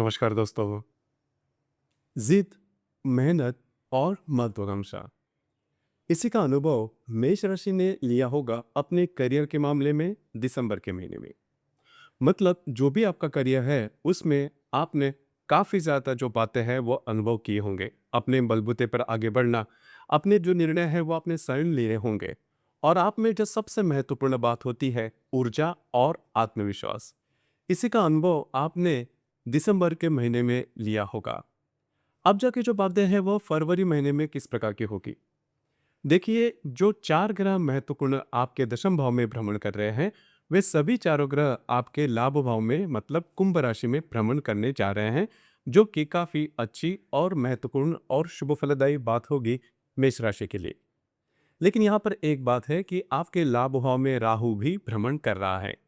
नमस्कार दोस्तों। जिद, मेहनत और महत्वाकांक्षा, इसी का अनुभव मेष राशि ने लिया होगा अपने करियर के मामले में दिसंबर के महीने में। मतलब जो भी आपका करियर है उसमें आपने काफ़ी ज़्यादा जो बातें हैं वो अनुभव किए होंगे। अपने बलबूते पर आगे बढ़ना, अपने जो निर्णय है वो आपने स्वयं लिए होंगे। और आप में जो सबसे महत्वपूर्ण बात होती है ऊर्जा और आत्मविश्वास, इसी का अनुभव आपने दिसंबर के महीने में लिया होगा। अब जाके जो बातें हैं वो फरवरी महीने में किस प्रकार की होगी। देखिए, जो 4 ग्रह महत्वपूर्ण आपके दशम भाव में भ्रमण कर रहे हैं, वे सभी चारों ग्रह आपके लाभ भाव में मतलब कुंभ राशि में भ्रमण करने जा रहे हैं, जो कि काफ़ी अच्छी और महत्वपूर्ण और शुभ फलदायी बात होगी मेष राशि के लिए। लेकिन यहाँ पर एक बात है कि आपके लाभ भाव में राहु भी भ्रमण कर रहा है।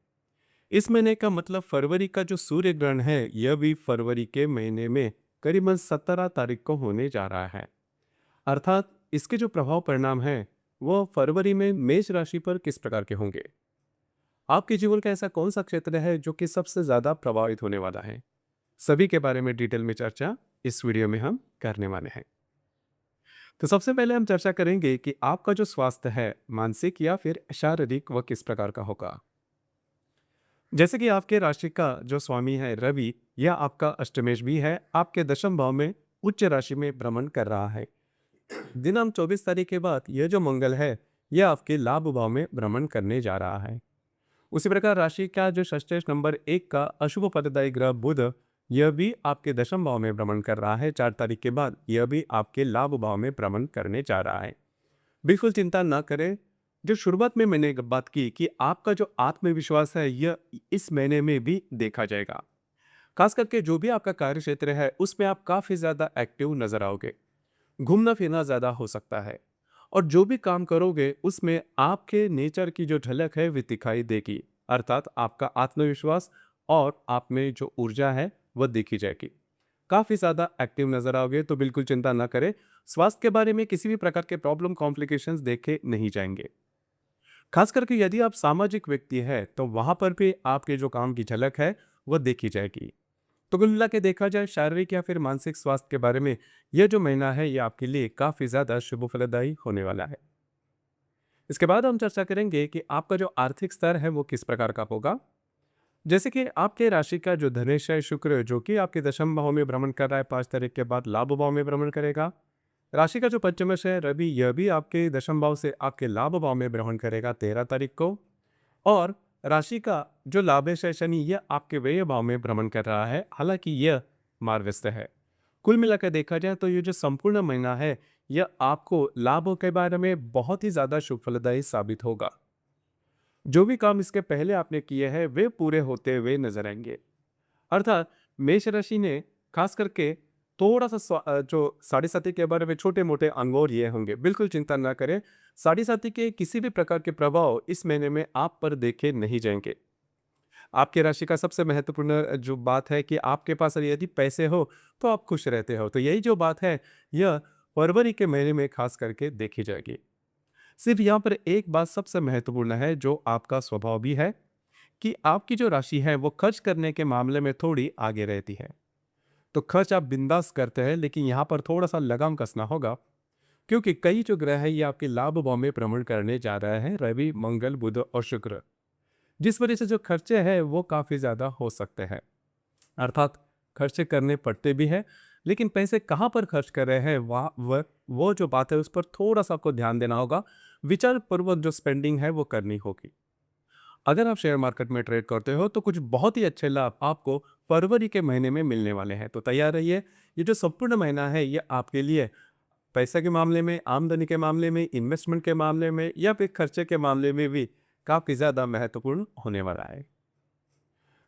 इस महीने का मतलब फरवरी का जो सूर्य ग्रहण है यह भी फरवरी के महीने में करीबन 17 तारीख को होने जा रहा है। अर्थात इसके जो प्रभाव परिणाम हैं वो फरवरी में मेष राशि पर किस प्रकार के होंगे। आपके जीवन का ऐसा कौन सा क्षेत्र है जो कि सबसे ज्यादा प्रभावित होने वाला है, सभी के बारे में डिटेल में चर्चा इस वीडियो में हम करने वाले हैं। तो सबसे पहले हम चर्चा करेंगे कि आपका जो स्वास्थ्य है मानसिक या फिर शारीरिक वह किस प्रकार का होगा। जैसे कि आपके राशि का जो स्वामी है रवि, यह आपका अष्टमेश भी है, आपके दशम भाव में उच्च राशि में भ्रमण कर रहा है। दिनांक 24 तारीख के बाद यह जो मंगल है यह आपके लाभ भाव में भ्रमण करने जा रहा है। उसी प्रकार राशि का जो षष्ठेश नंबर 1 का अशुभ फलदायी ग्रह बुध, यह भी आपके दशम भाव में भ्रमण कर रहा है। 4 तारीख के बाद यह भी आपके लाभ भाव में भ्रमण करने जा रहा है। बिल्कुल चिंता ना करें। जो शुरुआत में मैंने एक बात की कि आपका जो आत्मविश्वास है यह इस महीने में भी देखा जाएगा। खास करके जो भी आपका कार्य क्षेत्र है उसमें आप काफी ज्यादा एक्टिव नजर आओगे। घूमना फिरना ज्यादा हो सकता है और जो भी काम करोगे उसमें आपके नेचर की जो झलक है वह दिखाई देगी। अर्थात आपका आत्मविश्वास और आप में जो ऊर्जा है वह देखी जाएगी। काफी ज्यादा एक्टिव नजर आओगे तो बिल्कुल चिंता ना करें। स्वास्थ्य के बारे में किसी भी प्रकार के प्रॉब्लम कॉम्प्लिकेशंस देखे नहीं जाएंगे। खास करके यदि आप सामाजिक व्यक्ति है तो वहां पर भी आपके जो काम की झलक है वह देखी जाएगी। तो कुल मिला के देखा जाए शारीरिक या फिर मानसिक स्वास्थ्य के बारे में यह जो महीना है यह आपके लिए काफी ज्यादा शुभ फलदायी होने वाला है। इसके बाद हम चर्चा करेंगे कि आपका जो आर्थिक स्तर है वो किस प्रकार का होगा। जैसे कि आपके राशि का जो धनेश है शुक्र, जो कि आपके दशम भाव में भ्रमण कर रहा है, 5 तारीख के बाद लाभ भाव में भ्रमण करेगा। राशि का जो पंचमश है रवि, यह भी आपके दशम भाव से आपके लाभ भाव में भ्रमण करेगा 13 तारीख को। और राशि का जो लाभेश है शनि, यह आपके व्यय भाव में भ्रमण कर रहा है, हालांकि यह मार्गस्थ है। कुल मिलाकर देखा जाए तो ये जो संपूर्ण महीना है यह आपको लाभों के बारे में बहुत ही ज्यादा शुभ फलदायी साबित होगा। जो भी काम इसके पहले आपने किए हैं वे पूरे होते हुए नजर आएंगे। अर्थात मेष राशि ने खास करके थोड़ा सा जो साढ़े साथी के बारे में छोटे मोटे अनुभव लिए होंगे, बिल्कुल चिंता ना करें। साढ़े साथी के किसी भी प्रकार के प्रभाव इस महीने में आप पर देखे नहीं जाएंगे। आपके राशि का सबसे महत्वपूर्ण जो बात है कि आपके पास यदि पैसे हो तो आप खुश रहते हो, तो यही जो बात है यह फरवरी के महीने में खास करके देखी जाएगी। सिर्फ यहाँ पर एक बात सबसे महत्वपूर्ण है जो आपका स्वभाव भी है कि आपकी जो राशि है वो खर्च करने के मामले में थोड़ी आगे रहती है। तो खर्च आप बिंदास करते हैं, लेकिन यहाँ पर थोड़ा सा लगाम कसना होगा, क्योंकि कई जो ग्रह है ये आपके लाभ भाव में भ्रमण करने जा रहे हैं, रवि मंगल बुध और शुक्र। जिस वजह से जो खर्चे हैं वो काफी ज्यादा हो सकते हैं। अर्थात खर्चे करने पड़ते भी हैं, लेकिन पैसे कहाँ पर खर्च कर रहे हैं वो जो बात है उस पर थोड़ा सा आपको ध्यान देना होगा। विचार पूर्वक जो स्पेंडिंग है वो करनी होगी। अगर आप शेयर मार्केट में ट्रेड करते हो तो कुछ बहुत ही अच्छे लाभ आपको फरवरी के महीने में मिलने वाले हैं, तो तैयार रहिए। ये जो संपूर्ण महीना है ये आपके लिए पैसे के मामले में, आमदनी के मामले में, इन्वेस्टमेंट के मामले में या फिर खर्चे के मामले में भी काफी ज्यादा महत्वपूर्ण होने वाला है।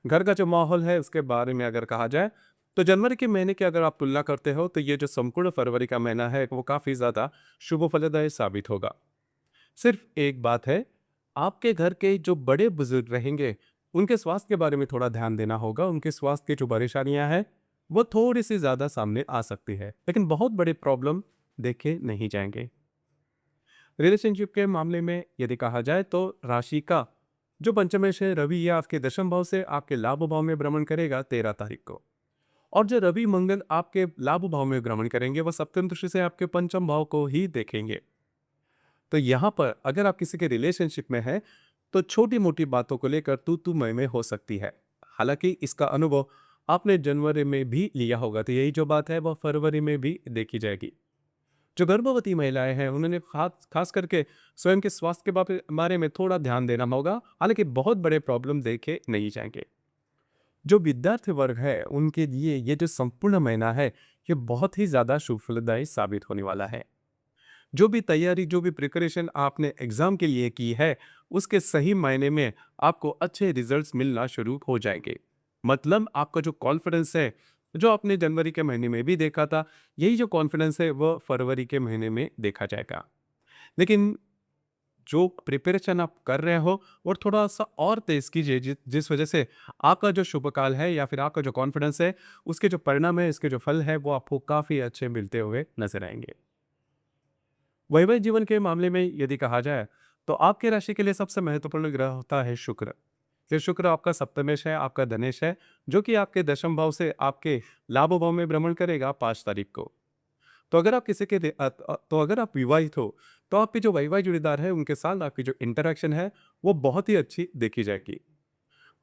घर का जो माहौल है उसके बारे में अगर कहा जाए तो जनवरी के महीने की अगर आप तुलना करते हो तो ये जो संपूर्ण फरवरी का महीना है वो काफी ज्यादा शुभ फलदायी साबित होगा। सिर्फ एक बात है, आपके घर के जो बड़े बुजुर्ग रहेंगे उनके स्वास्थ्य के बारे में थोड़ा ध्यान देना होगा। उनके स्वास्थ्य की जो परेशानियां हैं वो थोड़ी सी ज्यादा सामने आ सकती है, लेकिन बहुत बड़े प्रॉब्लम देखे नहीं जाएंगे। रिलेशनशिप के मामले में यदि कहा जाए तो राशि का जो पंचमेश है रवि, यह आपके दशम भाव से आपके लाभ भाव में भ्रमण करेगा 13 तारीख को। और जो रवि मंगल आपके लाभ भाव में भ्रमण करेंगे वह सप्तम दृष्टि से आपके पंचम भाव को ही देखेंगे। तो यहाँ पर अगर आप किसी के रिलेशनशिप में हैं तो छोटी मोटी बातों को लेकर तू मैं में हो सकती है। हालांकि इसका अनुभव आपने जनवरी में भी लिया होगा, तो यही जो बात है वह फरवरी में भी देखी जाएगी। जो गर्भवती महिलाएं हैं उन्होंने खास खास करके स्वयं के स्वास्थ्य के बारे में थोड़ा ध्यान देना होगा, हालांकि बहुत बड़े प्रॉब्लम देखे नहीं जाएंगे। जो विद्यार्थी वर्ग है उनके लिए ये जो संपूर्ण महीना है ये बहुत ही ज्यादा शुभ फलदायी साबित होने वाला है। जो भी तैयारी, जो भी प्रिपरेशन आपने एग्जाम के लिए की है, उसके सही मायने में आपको अच्छे रिजल्ट्स मिलना शुरू हो जाएंगे। मतलब आपका जो कॉन्फिडेंस है, जो आपने जनवरी के महीने में भी देखा था, यही जो कॉन्फिडेंस है वह फरवरी के महीने में देखा जाएगा। लेकिन जो प्रिपरेशन आप कर रहे हो और थोड़ा सा और तेज कीजिए, जिस वजह से आपका जो शुभ काल है या फिर आपका जो कॉन्फिडेंस है, उसके जो परिणाम है, इसके जो फल है, वो आपको काफी अच्छे मिलते हुए नजर आएंगे। वैवाहिक जीवन के मामले में यदि कहा जाए तो आपके राशि के लिए सबसे महत्वपूर्ण ग्रह होता है शुक्र। फिर शुक्र आपका सप्तमेश है, आपका धनेश है, जो कि आपके दशम भाव से आपके लाभ भाव में भ्रमण करेगा 5 तारीख को। तो अगर आप किसी के तो अगर आप विवाहित हो तो आपके जो वैवाहिक जोड़ीदार है उनके साथ आपकी जो इंटरेक्शन है वो बहुत ही अच्छी देखी जाएगी।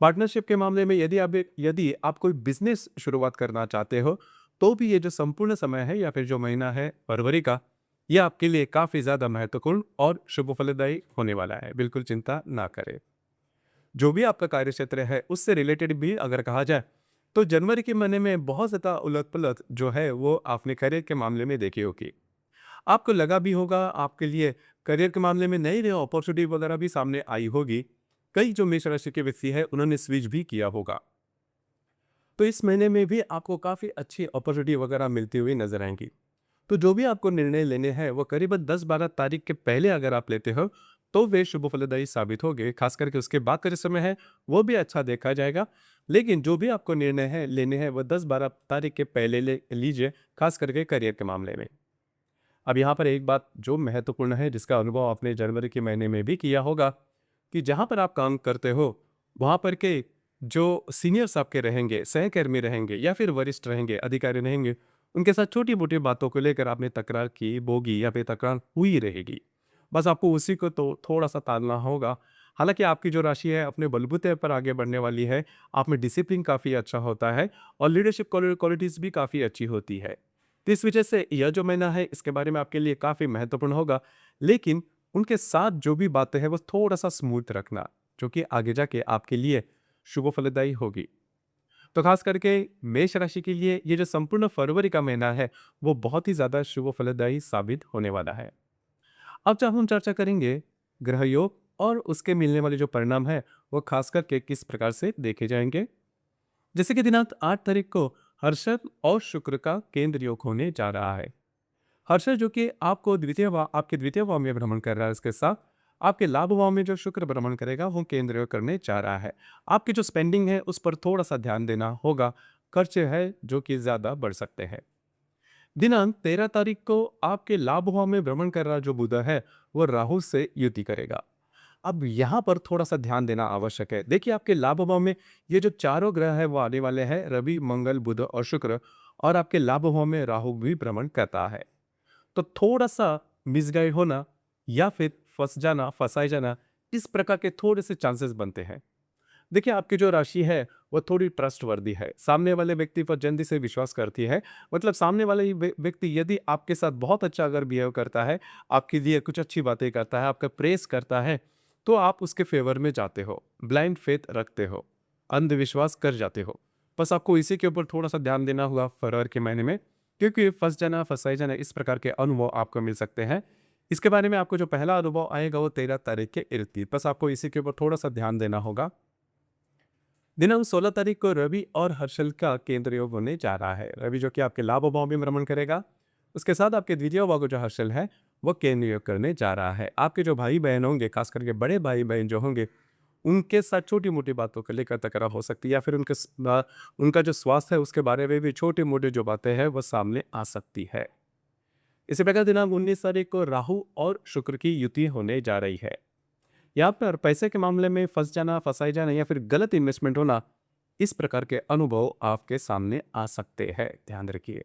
पार्टनरशिप के मामले में यदि आप कोई बिजनेस शुरुआत करना चाहते हो तो भी ये जो संपूर्ण समय है या फिर जो महीना है फरवरी का, ये आपके लिए काफी ज्यादा महत्वपूर्ण और शुभ फलदायी होने वाला है। बिल्कुल चिंता ना करें। जो भी आपका कार्य क्षेत्र है उससे रिलेटेड भी अगर कहा जाए तो जनवरी के महीने में बहुत ज्यादा उलट पलट जो है वो आपने करियर के मामले में देखी होगी। आपको लगा भी होगा आपके लिए करियर के मामले में नई नई अपॉर्चुनिटी वगैरह भी सामने आई होगी। कई जो मेष राशि के व्यक्ति है उन्होंने स्विच भी किया होगा। तो इस महीने में भी आपको काफी अच्छी अपॉर्चुनिटी वगैरह मिलती हुई नजर आएंगी। तो जो भी आपको निर्णय लेने हैं वो करीबन 10-12 तारीख के पहले अगर आप लेते हो तो वे शुभ फलदायी साबित होंगे। खास करके उसके बाद का जो समय है वो भी अच्छा देखा जाएगा। लेकिन जो भी आपको निर्णय है लेने हैं वो 10-12 तारीख के पहले ले लीजिए, खास करके करियर के मामले में। अब यहाँ पर एक बात जो महत्वपूर्ण है जिसका अनुभव आपने जनवरी के महीने में भी किया होगा कि जहाँ पर आप काम करते हो वहाँ पर के जो सीनियर्स आपके रहेंगे, सहकर्मी रहेंगे या फिर वरिष्ठ रहेंगे, अधिकारी रहेंगे, उनके साथ छोटी मोटी बातों को लेकर आपने तकरार की बोगी या फिर तकरार हुई रहेगी। बस आपको उसी को तो थोड़ा सा टालना होगा। हालांकि आपकी जो राशि है अपने बलबूते पर आगे बढ़ने वाली है। आप में डिसिप्लिन काफ़ी अच्छा होता है और लीडरशिप क्वालिटीज़ भी काफ़ी अच्छी होती है। तो इस वजह से यह जो महीना है इसके बारे में आपके लिए काफ़ी महत्वपूर्ण होगा। लेकिन उनके साथ जो भी बातें हैं वो थोड़ा सा स्मूथ रखना, जो कि आगे जाके आपके लिए शुभ फलदायी होगी। तो खास करके मेष राशि के लिए ये जो संपूर्ण फरवरी का महीना है वो बहुत ही ज़्यादा शुभ फलदायी साबित होने वाला है। अब जब हम चर्चा करेंगे ग्रह योग और उसके मिलने वाले जो परिणाम है वो खास करके किस प्रकार से देखे जाएंगे। जैसे कि दिनांक 8 तारीख को हर्षद और शुक्र का केंद्र योग होने जा रहा है। हर्षद जो कि आपके द्वितीय भाव में भ्रमण कर रहा है, इसके साथ आपके लाभ भाव में जो शुक्र भ्रमण करेगा वो केंद्र योग करने जा रहा है। आपकी जो स्पेंडिंग है उस पर थोड़ा सा ध्यान देना होगा। खर्चे हैं जो कि ज्यादा बढ़ सकते हैं। दिनांक 13 तारीख को आपके लाभ भाव में भ्रमण कर रहा जो बुध है वो राहु से युति करेगा। अब यहाँ पर थोड़ा सा ध्यान देना आवश्यक है। देखिए आपके लाभ भाव में ये जो चारों ग्रह है वो आने वाले हैं, रवि मंगल बुध और शुक्र। और आपके लाभ भाव में राहु भी भ्रमण करता है। तो थोड़ा सा मिसगाइड होना या फिर फंस जाना, फंसाए जाना, इस प्रकार के थोड़े से चांसेस बनते हैं। देखिए आपकी जो राशि है वो थोड़ी ट्रस्टवर्दी है, सामने वाले व्यक्ति पर जल्दी से विश्वास करती है। मतलब सामने वाले ही व्यक्ति यदि आपके साथ बहुत अच्छा अगर बिहेव करता है, आपके लिए कुछ अच्छी बातें करता है, आपका प्रेस करता है, तो आप उसके फेवर में जाते हो, ब्लाइंड फेथ रखते हो, अंधविश्वास कर जाते हो। बस आपको इसी के ऊपर थोड़ा सा ध्यान देना होगा फरवरी के महीने में, क्योंकि फंस जाना, फंसाई जाना, इस प्रकार के अनुभव आपको मिल सकते हैं। इसके बारे में आपको जो पहला अनुभव आएगा वो 13 तारीख के इर्द गिर्द, बस आपको इसी के ऊपर थोड़ा सा ध्यान देना होगा। दिनांक 16 तारीख को रवि और हर्षल का केंद्र योग होने जा रहा है। रवि जो कि आपके लाभ भाव में भ्रमण करेगा, उसके साथ आपके द्वितीय भाव को जो हर्षल है वो केंद्र योग करने जा रहा है। आपके जो भाई बहन होंगे, खास करके बड़े भाई बहन जो होंगे, उनके साथ छोटी मोटी बातों को लेकर तकरार हो सकती है, या फिर उनका जो स्वास्थ्य है उसके बारे में भी छोटी मोटी जो बातें हैं वो सामने आ सकती है। इसी प्रकार दिनांक 19 तारीख को राहु और शुक्र की युति होने जा रही है। यहाँ पर पैसे के मामले में फंस जाना, फंसाई जाना या फिर गलत इन्वेस्टमेंट होना, इस प्रकार के अनुभव आपके सामने आ सकते हैं, ध्यान रखिए।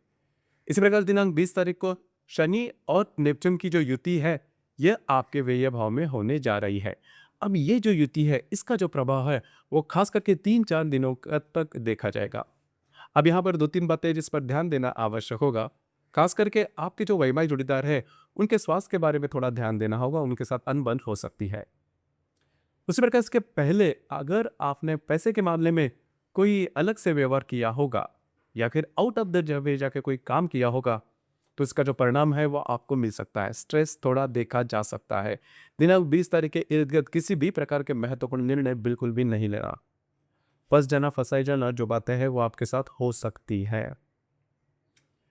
इसी प्रकार दिनांक 20 तारीख को शनि और नेपच्यून की जो युति है, यह आपके व्यय भाव में होने जा रही है। अब ये जो युति है, इसका जो प्रभाव है, वो खास करके 3-4 दिनों तक देखा जाएगा। अब यहाँ पर 2-3 बातें जिस पर ध्यान देना आवश्यक होगा। खास करके आपके जो वैवाहिक जोड़ीदार है, उनके स्वास्थ्य के बारे में थोड़ा ध्यान देना होगा, उनके साथ अनबन हो सकती है। उसी प्रकार इसके पहले अगर आपने पैसे के मामले में कोई अलग से व्यवहार किया होगा या फिर आउट ऑफ द वे जाके कोई काम किया होगा, तो इसका जो परिणाम है वो आपको मिल सकता है। स्ट्रेस थोड़ा देखा जा सकता है। दिनांक 20 तारीख के इर्द गिर्द किसी भी प्रकार के महत्वपूर्ण निर्णय बिल्कुल भी नहीं लेना। फंस जाना, फंसाई जाना जो बातें हैं वो आपके साथ हो सकती है।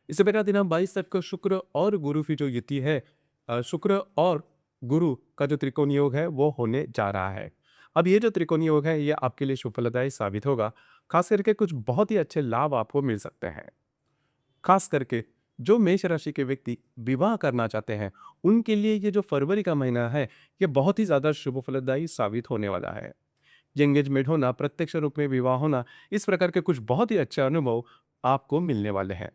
इसी प्रकार दिनांक 22 तक को शुक्र और गुरु की जो युति है, शुक्र और गुरु का जो त्रिकोण योग है वो होने जा रहा है। अब ये जो त्रिकोण योग है ये आपके लिए शुभ फलदायी साबित होगा। खास करके कुछ बहुत ही अच्छे लाभ आपको मिल सकते हैं। खास करके जो मेष राशि के व्यक्ति विवाह करना चाहते हैं, उनके लिए ये जो फरवरी का महीना है ये बहुत ही ज्यादा शुभ फलदायी साबित होने वाला है। ये एंगेजमेंट होना, प्रत्यक्ष रूप में विवाह होना, इस प्रकार के कुछ बहुत ही अच्छे अनुभव आपको मिलने वाले हैं।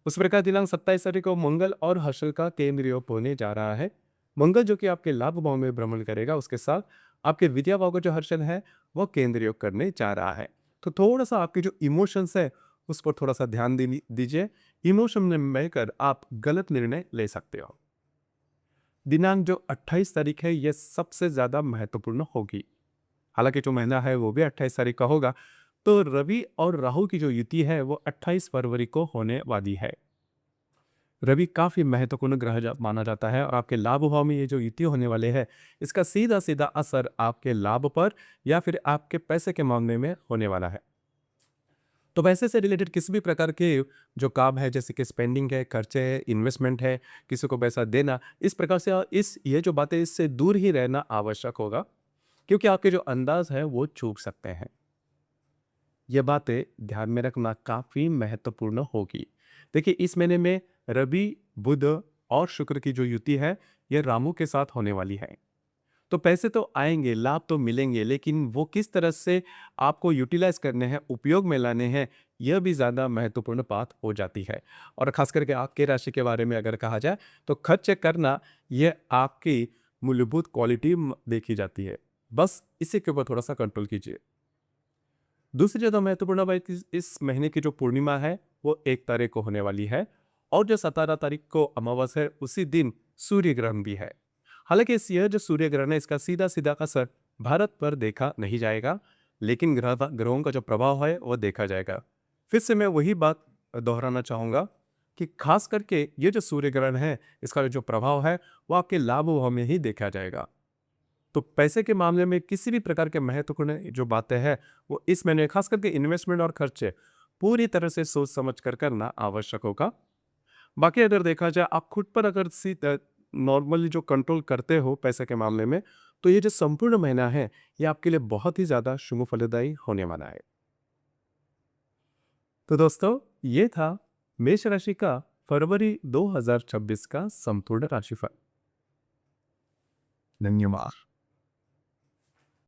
उस प्रकार दिनांक 27 तारीख को मंगल और हर्षल का केंद्र योग होने जा रहा है। मंगल जो कि आपके लाभ भाव में भ्रमण करेगा, उसके साथ आपके विद्या भाव का जो हर्षल है वो केंद्र योग करने जा रहा है। तो थोड़ा सा आपके जो इमोशंस है उस पर थोड़ा सा ध्यान दीजिए। इमोशन में बहकर आप गलत निर्णय ले सकते हो। दिनांक जो 28 तारीख है यह सबसे ज्यादा महत्वपूर्ण होगी। हालांकि जो महीना है वो भी 28 तारीख का होगा। तो रवि और राहु की जो युति है वो 28 फरवरी को होने वाली है। रवि काफी महत्वपूर्ण ग्रह माना जाता है और आपके लाभ भाव में ये जो युति होने वाले हैं, इसका सीधा सीधा असर आपके लाभ पर या फिर आपके पैसे के मामले में होने वाला है। तो पैसे से रिलेटेड किसी भी प्रकार के जो काम है, जैसे कि स्पेंडिंग है, खर्चे है, इन्वेस्टमेंट है, किसी को पैसा देना, इस प्रकार से ये जो बातें, इससे दूर ही रहना आवश्यक होगा, क्योंकि आपके जो अंदाज है वो चूक सकते हैं। ये बातें ध्यान में रखना काफी महत्वपूर्ण होगी। देखिए इस महीने में रवि, बुध और शुक्र की जो युति है यह राहु के साथ होने वाली है। तो पैसे तो आएंगे, लाभ तो मिलेंगे, लेकिन वो किस तरह से आपको यूटिलाइज करने हैं, उपयोग में लाने हैं, यह भी ज़्यादा महत्वपूर्ण बात हो जाती है। और खास करके आपके राशि के बारे में अगर कहा जाए तो खर्च करना यह आपकी मूलभूत क्वालिटी देखी जाती है। बस इसी के ऊपर थोड़ा सा कंट्रोल कीजिए। दूसरी ज़्यादा महत्वपूर्ण बात, इस महीने की जो पूर्णिमा है वो 1 तारीख को होने वाली है और जो 17 तारीख को अमावस्या है उसी दिन सूर्य ग्रहण भी है। हालांकि यह जो सूर्य ग्रहण है इसका सीधा सीधा असर भारत पर देखा नहीं जाएगा, लेकिन ग्रहों का जो प्रभाव है वो देखा जाएगा। फिर से मैं वही बात दोहराना चाहूँगा कि खास करके ये जो सूर्य ग्रहण है इसका जो प्रभाव है वो आपके लाभ भाव में ही देखा जाएगा। तो पैसे के मामले में किसी भी प्रकार के महत्वपूर्ण जो बातें हैं वो इस महीने खास करके इन्वेस्टमेंट और खर्चे पूरी तरह से सोच समझ कर करना आवश्यक होगा। बाकी अगर देखा जाए आप खुद पर अगर नॉर्मली जो कंट्रोल करते हो पैसे के मामले में, तो ये जो संपूर्ण महीना है ये आपके लिए बहुत ही ज्यादा शुभ फलदायी होने वाला है। तो दोस्तों ये था मेष राशि का फरवरी 2026 का संपूर्ण राशिफल। धन्यवाद।